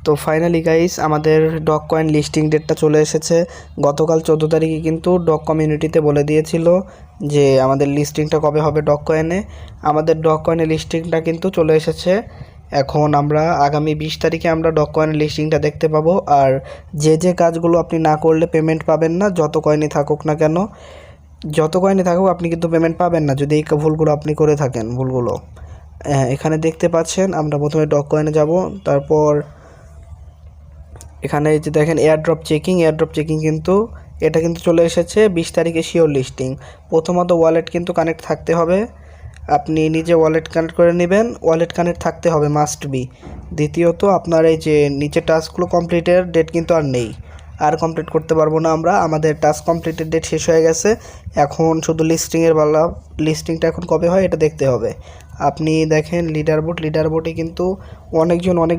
তো finally guys আমাদের dog coin listing ডেটটা চলে এসেছে। গতকাল 14 তারিখে কিন্তু ডগ কমিউনিটিতে বলে দিয়েছিল যে আমাদের লিস্টিংটা কবে হবে ডগ কয়েনে। আমাদের ডগ কয়েনের লিস্টিংটা কিন্তু চলে এসেছে। এখন আমরা আগামী 20 তারিখে আমরা ডগ কয়েনের লিস্টিংটা দেখতে পাবো। আর যে কাজগুলো আপনি না করলে পেমেন্ট পাবেন না, যত কয়েনই থাকুক না কেন, যত কয়েনই থাকুক আপনি কিন্তু পেমেন্ট পাবেন না যদি এই ভুলগুলো আপনি করে থাকেন। ভুলগুলো এখানে দেখতে পাচ্ছেন। আমরা প্রথমে ডগ কয়েনে যাব, তারপর এখানে এই যে দেখেন এয়ারড্রপ চেকিং কিন্তু এটা কিন্তু চলে এসেছে 20 তারিখে শিওর লিস্টিং। প্রথমত ওয়ালেট কিন্তু কানেক্ট থাকতে হবে, আপনি নিজে ওয়ালেট কানেক্ট করে নেবেন, ওয়ালেট কানেক্ট থাকতে হবে মাস্ট বি। দ্বিতীয়ত আপনার এই যে নিচে টাস্কগুলো কমপ্লিটের ডেট কিন্তু আর নেই, আর কমপ্লিট করতে পারবো না আমরা, আমাদের টাস্ক কমপ্লিটের ডেট শেষ হয়ে গেছে। এখন শুধু লিস্টিংয়ের বেলা, লিস্টিংটা এখন কবে হয় এটা দেখতে হবে। আপনি দেখেন লিডার বোর্ডে কিন্তু অনেকজন অনেক